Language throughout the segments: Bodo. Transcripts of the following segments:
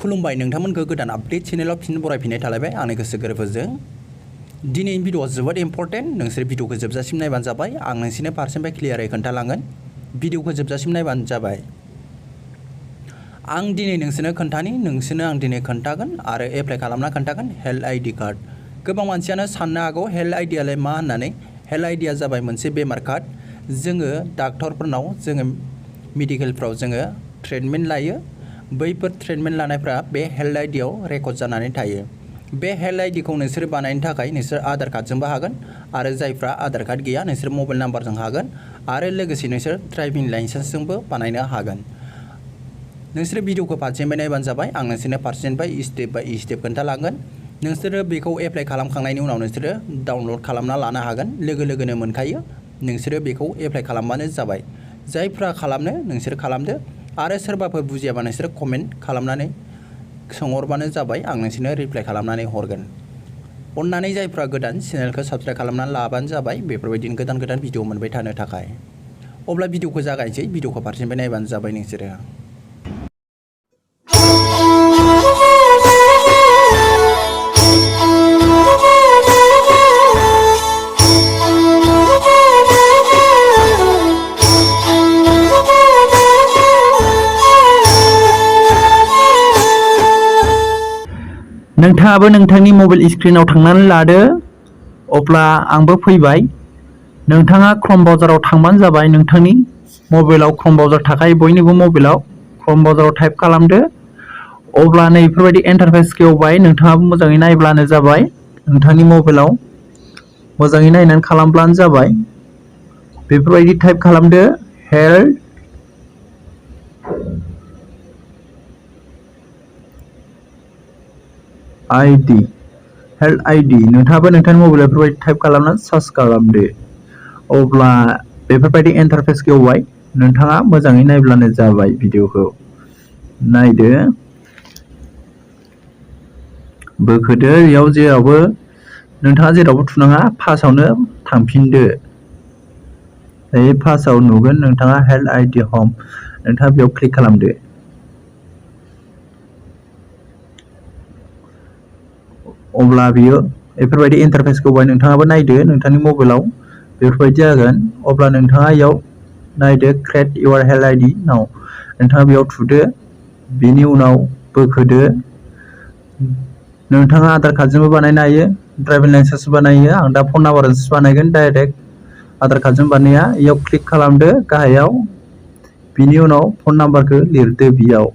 खुलुमबाय नोंथांमोनखौ गोदान आपडेट चेनेलाव फिन बरायफिननाय थालायबाय आंनि गोसो गोरबोजों। दिनैनि भिडिअआ जोबोद इम्पर्टेन्ट, नोंसोर भिडिअखौ जोबजासिम नायबानो जाबाय। आं नोंसोरनो फारसेनिफ्राय क्लियारै खोन्थालांगोन, भिडिअखौ जोबजासिम नायबानो जाबाय। आं दिनै नोंसोरनो खोन्थागोन आरो एप्लाइ खालामना खोन्थागोन हेल्थ आइडि कार्ड। गोबां मानसियानो साननो हागौ हेल्थ आइडियालाय मा होननानै। हेल्थ आइडिया जाबाय मोनसे बेमार कार्ड। जोङो डाक्टरफोरनाव जोङो मेडिकेलफ्राव जोङो ट्रिटमेन्ट लायो। बैफोर ट्रिटमेन्ट लानायफ्रा बे हेल्थ आइडियाव रेकर्ड जानानै थायो। बे हेल्थ आइडिखौ नोंसोर बानायनो थाखाय नोंसोर आधार कार्डजोंबो हागोन आरो जायफ्रा आधार कार्ड गैया नोंसोर मबाइल नाम्बारजों हागोन आरो लोगोसे नोंसोर ड्राइभिं लाइसेन्सजोंबो बानायनो हागोन। नोंसोर भिडिअखौ फारसेनिफ्राय नायबानो जाबाय। आं नोंसोरनो फारसेनिफ्राय स्टेप बाय स्टेप खोन्थालांगोन। नोंसोरो बेखौ एप्लाइ खालामखांनायनि उनाव नोंसोरो डाउनलड खालामना लानो हागोन, लोगोनो मोनखायो। नोंसोरो बेखौ एप्लाइ खालामबानो जाबाय। जायफ्रा खालामनो नोंसोर खालामदो आरो सोरबाफोर बुजियाबा नोंसोर कमेन्ट खालामनानै सोंहरबानो जाबाय, आं नोंसोरनो रिप्लाइ खालामनानै हरगोन। अन्नानै जायफ्रा गोदान चेनेलखौ साबस्क्राइब खालामनानै लाबानो जाबाय बेफोरबायदिनो गोदान भिडिअ मोनबाय थानो थाखाय। अब्ला भिडिअखौ जागायनोसै, भिडिअखौ फारसेनिफ्राय नायबानो जाबाय नोंसोरो। नोंथाङाबो नोंथांनि मबाइल स्क्रिनाव थांनानै लादो। अब्ला आंबो फैबाय। नोंथाङा क्रोम ब्राउजाराव थांबानो जाबाय। नोंथांनि मबाइलाव क्रोम ब्राउजार थाखायो, बयनिबो मबाइलाव क्रोम ब्राउजाराव टाइप खालामदो। अब्ला नै बेफोरबायदि इन्टारफेस खेवबाय। नोंथाङाबो मोजाङै नायब्लानो जाबाय। नोंथांनि मबाइलाव मोजाङै नायनानै खालामब्लानो जाबाय। बेफोरबायदि टाइप खालामदो हेल्थ आइडि। हेल्थ आइडि नोंथाङाबो नोंथांनि मबाइलाव बेफोरबायदि टाइप खालामनानै सार्च खालामदो। अब्ला बेफोरबायदि इन्टारफेस खेवबाय। नोंथाङा मोजाङै नायब्लानो जाबाय। भिडिअखौ नायदो, बोखोदो। बेयाव नोंथाङा जेरावबो थुनाङा, फार्स्टआवनो थांफिनदो। दायो फार्स्टआव नुगोन नोंथाङा हेल्थ आइडि हम, नोंथाङा बेयाव क्लिक खालामदो। अब्ला बियो बेफोरबायदि इन्टारफेस खेवबाय। नोंथाङाबो नायदो, नोंथांनि मबाइलाव बेफोरबायदि जागोन। अब्ला नोंथाङा बेयाव नायदो क्रिएट इउर हेल्थ आइडि नाव, नोंथाङा बेयाव थुदो। बेनि उनाव बोखोदो। नोंथाङा आधार कार्डजोंबो बानायनो हायो, ड्राइभिं लाइसेन्स बानायो। आं दा फन नाम्बारजोंसो बानायगोन, डाइरेक्ट आधार कार्डजों बानाया। बेयाव क्लिक खालामदो गाहायाव। बिनि उनाव फन नाम्बारखौ लिरदो। बेयाव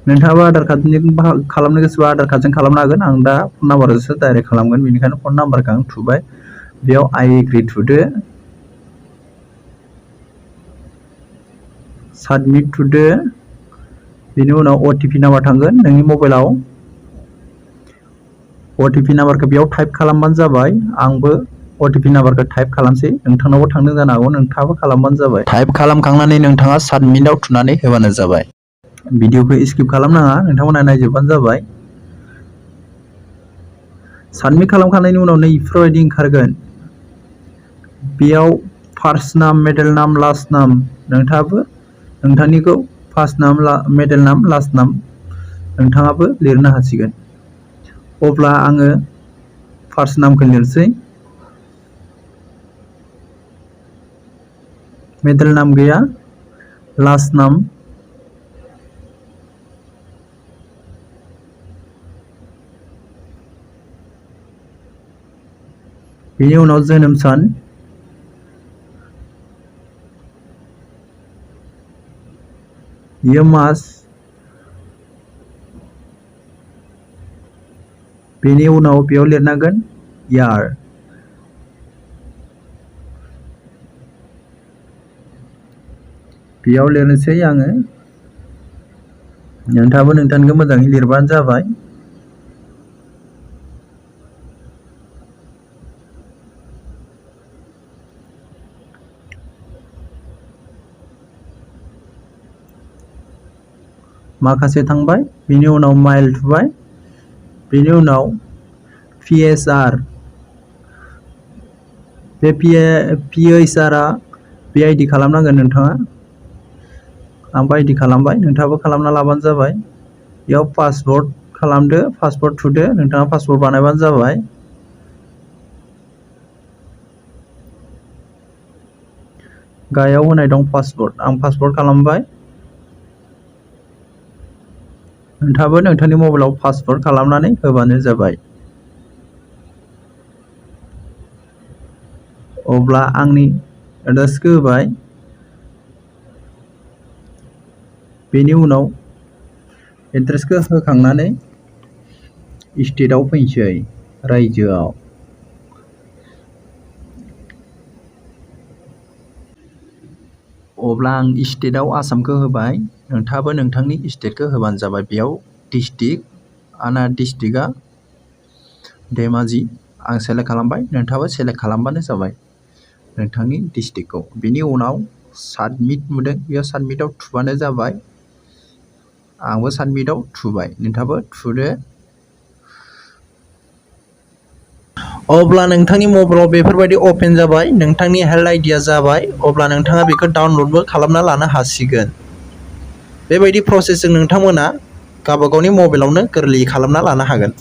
नोंथाङाबो आधार कार्डजों खालामनो गोसोबा आधार कार्डजों खालामनो हागोन। आं दा फन नाम्बारजोंसो डाइरेक्ट खालामगोन, बेनिखायनो फन नाम्बारखौ आं थुबाय। बेयाव आइ एग्रि थुदो, साबमिट थुदो। बेनि उनाव अटिपि नाम्बार थांगोन नोंनि मबाइलाव। अटिपि नाम्बारखौ बेयाव टाइप खालामबानो जाबाय। आंबो अटिपि नाम्बारखौ टाइप खालामसै, नोंथांनावबो थांदों जानो हागौ, नोंथाङाबो खालामबानो जाबाय। टाइप खालामखांनानै नोंथाङा साबमिटआव थुनानै होबानो जाबाय। भिडिअखौ स्किप खालामनाङा, नोंथांमोना नायजोबबानो जाबाय। साबमिट खालामखांनायनि उनाव नै बेफोरबायदि ओंखारगोन। बेयाव फार्स्ट नाम, मिडल नाम, लास्ट नाम, नोंथाङाबो नोंथांनिखौ फार्स्ट नाम, मिडल नाम, लास्ट नाम नोंथाङाबो लिरनो हासिगोन। अब्ला आङो फार्स्ट नामखौ लिरसै, मिडल नाम गैया, लास्ट नाम। बेनि उनाव जोनोम सान, इयो मास, बेनि उनाव बेयाव लिरनांगोन यार। बेयाव लिरनोसै आङो, नोंथाङाबो नोंथांनिखौ मोजाङै लिरबानो जाबाय। माखासे थांबाय। बेनि उनाव माइल थुबाय। बेनि उनाव PSR, बे PSR आ PID खालामनांगोन नोंथाङा। आंबो आइडि खालामबाय, नोंथाङाबो खालामना लाबानो जाबाय। बेयाव पासवर्ड खालामदो, पासवर्ड थुदो, नोंथाङा पासवर्ड बानायबानो जाबाय। गाहायाव होनाय दं पासवर्ड, आं पासवर्ड खालामबाय। नोंथाङाबो नोंथांनि मबाइलाव पासवर्ड खालामनानै होबानो जाबाय। अब्ला आंनि एड्रेसखौ होबाय। बेनि उनाव एड्रेसखौ होखांनानै स्टेटआव फैनोसै, रायजोआव। अब्ला आं स्टेटआव आसामखौ होबाय, नोंथाङाबो नोंथांनि स्टेटखौ होबानो जाबाय। बेयाव डिस्ट्रिक्ट, आंना डिस्ट्रिक्टआ धेमाजि, आं सेलेक्ट खालामबाय, नोंथाङाबो सेलेक्ट खालामबानो जाबाय नोंथांनि डिस्ट्रिक्टखौ। बेनि उनाव साबमिट नुदों, बेयाव साबमिटआव थुबानो जाबाय। आंबो साबमिटआव थुबाय, नोंथाङाबो थुदो। अब्ला नोंथांनि मबाइलाव बेफोरबायदि अपेन जाबाय, नोंथांनि हेल्थ आइडिया जाबाय। अब्ला नोंथाङा बेखौ डाउनलडबो खालामना लानो हासिगोन। बेबायदि प्रसेसजों नोंथांमोना गावबा गावनि मबाइलावनो गोरलैयै खालामना लानो हागोन।